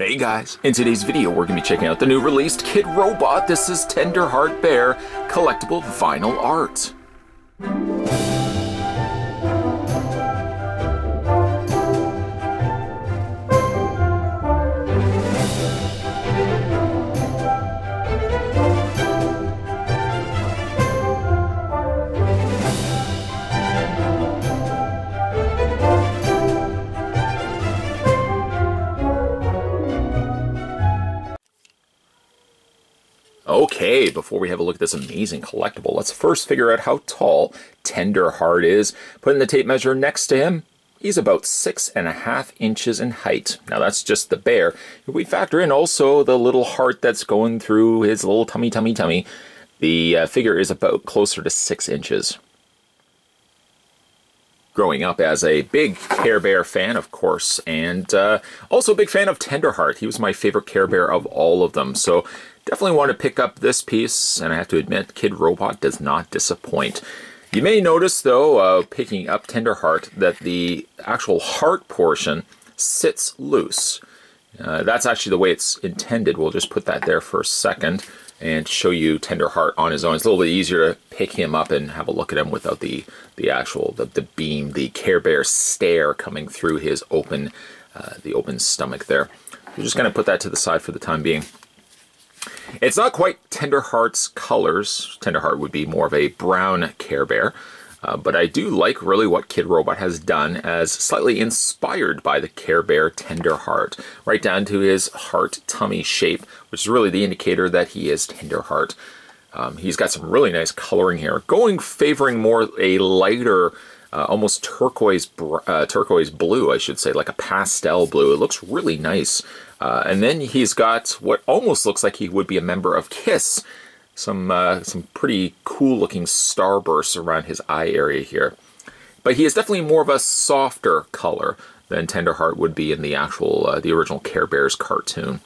Hey guys, in today's video we're going to be checking out the new released Kidrobot. This is Tenderheart Bear collectible vinyl art. Okay, before we have a look at this amazing collectible, let's first figure out how tall Tenderheart is. Putting the tape measure next to him, he's about 6.5 inches in height. Now that's just the bear. If we factor in also the little heart that's going through his little tummy, the figure is about closer to 6 inches. Growing up as a big Care Bear fan, of course, and also a big fan of Tenderheart. He was my favorite Care Bear of all of them, so definitely want to pick up this piece, and I have to admit, Kidrobot does not disappoint. You may notice, though, picking up Tenderheart, that the actual heart portion sits loose. That's actually the way it's intended. We'll just put that there for a second and show you Tenderheart on his own. It's a little bit easier to pick him up and have a look at him without the actual beam, the Care Bear stare coming through his open, the open stomach there. We're just going to put that to the side for the time being. It's not quite Tenderheart's colors. Tenderheart would be more of a brown Care Bear. But I do like really what Kidrobot has done as slightly inspired by the Care Bear Tenderheart, right down to his heart tummy shape, which is really the indicator that he is Tenderheart. He's got some really nice coloring here, favoring more a lighter, almost turquoise blue, I should say, like a pastel blue. It looks really nice. And then he's got what almost looks like he would be a member of KISS. Some pretty cool-looking starbursts around his eye area here. But he is definitely more of a softer color than Tenderheart would be in the actual, the original Care Bears cartoon.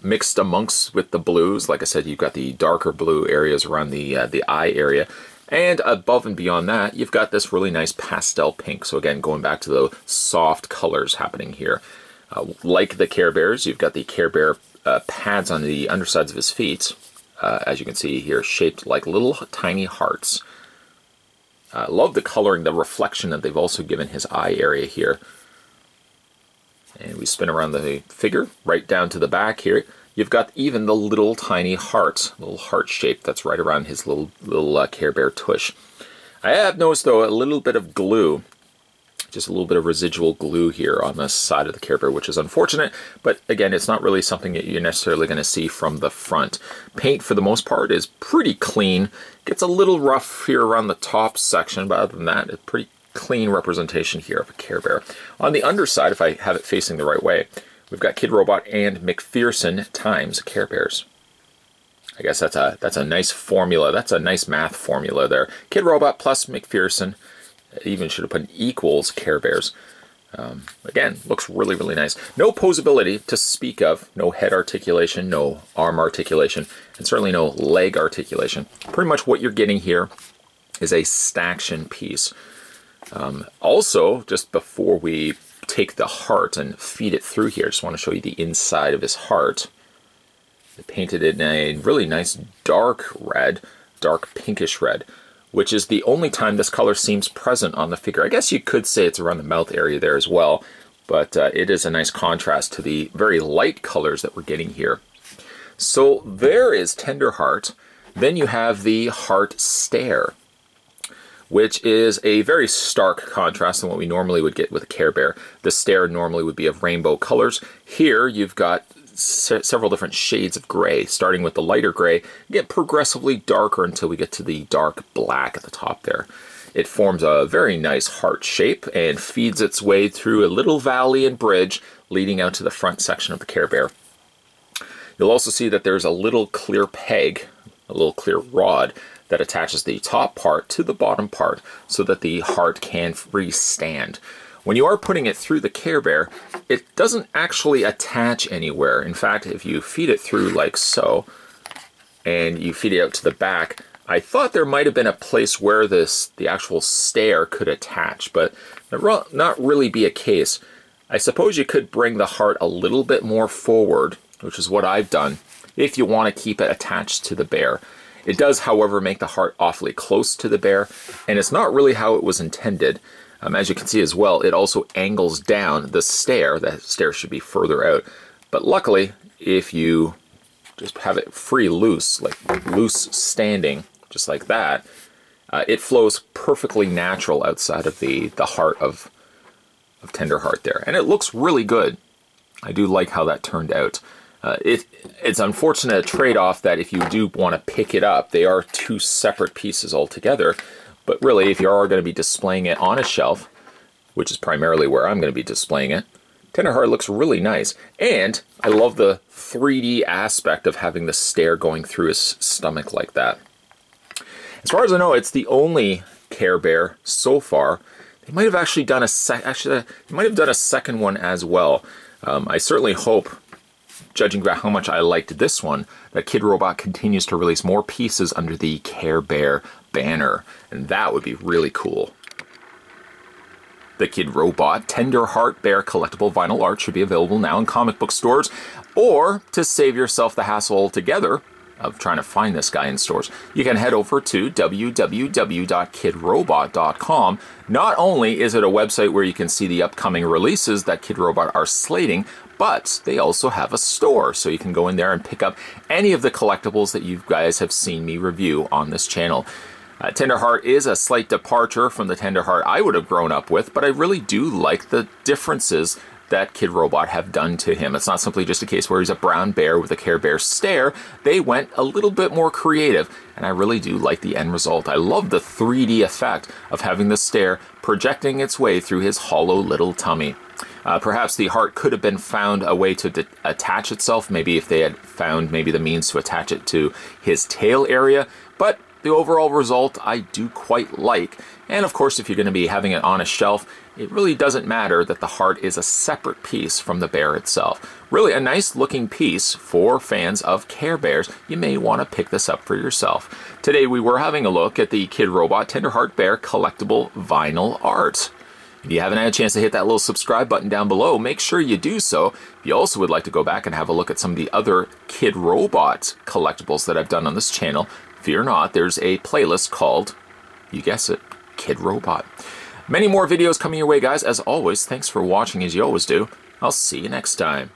Mixed amongst with the blues, like I said, you've got the darker blue areas around the eye area. And above and beyond that, you've got this really nice pastel pink. So again, going back to the soft colors happening here. Like the Care Bears, you've got the Care Bear pads on the undersides of his feet, as you can see here, shaped like little tiny hearts. Love the coloring, the reflection that they've also given his eye area here. And we spin around the figure, right down to the back here. You've got even the little tiny heart, little heart shape that's right around his little Care Bear tush. I have noticed, though, a little bit of glue. Just a little bit of residual glue here on the side of the Care Bear, which is unfortunate, but again, it's not really something that you're necessarily going to see from the front. Paint, for the most part, is pretty clean. Gets a little rough here around the top section, but other than that, a pretty clean representation here of a Care Bear. On the underside, if I have it facing the right way, we've got Kidrobot and McPherson times Care Bears. I guess that's a nice formula. That's a nice math formula there. Kidrobot plus McPherson. Even should have put equals Care Bears. Again, looks really, really nice. No posability to speak of. No head articulation, no arm articulation, and certainly no leg articulation. Pretty much what you're getting here is a staction piece. Also, just before we take the heart and feed it through here, I just want to show you the inside of his heart. They painted it in a really nice dark red, dark pinkish red, which is the only time this color seems present on the figure. I guess you could say it's around the mouth area there as well, but it is a nice contrast to the very light colors that we're getting here. So there is Tenderheart. Then you have the heart stare, which is a very stark contrast than what we normally would get with a Care Bear. The stare normally would be of rainbow colors. Here you've got several different shades of gray, starting with the lighter gray, get progressively darker until we get to the dark black at the top there. It forms a very nice heart shape and feeds its way through a little valley and bridge leading out to the front section of the Care Bear. You'll also see that there's a little clear peg, a little clear rod that attaches the top part to the bottom part so that the heart can freestand. When you are putting it through the Care Bear, it doesn't actually attach anywhere. In fact, if you feed it through like so, and you feed it out to the back, I thought there might have been a place where the actual stare could attach, but that not really be a case. I suppose you could bring the heart a little bit more forward, which is what I've done, if you want to keep it attached to the bear. It does, however, make the heart awfully close to the bear, and it's not really how it was intended. As you can see as well, it also angles down the stair. The stair should be further out. But luckily, if you just have it free loose, like loose standing, just like that, it flows perfectly natural outside of the heart of Tenderheart there. And it looks really good. I do like how that turned out. It's unfortunate a trade-off that if you do want to pick it up, they are two separate pieces altogether. But really, if you are going to be displaying it on a shelf, which is primarily where I'm going to be displaying it, Tenderheart looks really nice. And I love the 3D aspect of having the stair going through his stomach like that. As far as I know, it's the only Care Bear so far. They might have actually done a second one as well. I certainly hope, judging by how much I liked this one, that Kidrobot continues to release more pieces under the Care Bear banner, and that would be really cool. The Kidrobot Tenderheart Bear collectible vinyl art should be available now in comic book stores, or to save yourself the hassle altogether of trying to find this guy in stores, you can head over to www.kidrobot.com. Not only is it a website where you can see the upcoming releases that Kidrobot are slating, but they also have a store, so you can go in there and pick up any of the collectibles that you guys have seen me review on this channel. Tenderheart is a slight departure from the Tenderheart I would have grown up with, but I really do like the differences that Kidrobot have done to him. It's not simply just a case where he's a brown bear with a Care Bear stare. They went a little bit more creative, and I really do like the end result. I love the 3D effect of having the stare projecting its way through his hollow little tummy. Perhaps the heart could have been found a way to attach itself, maybe if they had found maybe the means to attach it to his tail area, but the overall result I do quite like. And of course, if you're going to be having it on a shelf, it really doesn't matter that the heart is a separate piece from the bear itself. Really a nice looking piece for fans of Care Bears. You may want to pick this up for yourself. Today we were having a look at the Kidrobot Tenderheart Bear collectible vinyl art. If you haven't had a chance to hit that little subscribe button down below, make sure you do so. If you also would like to go back and have a look at some of the other Kidrobot collectibles that I've done on this channel, fear not, there's a playlist called, you guess it, Kidrobot. Many more videos coming your way, guys. As always, thanks for watching as you always do. I'll see you next time.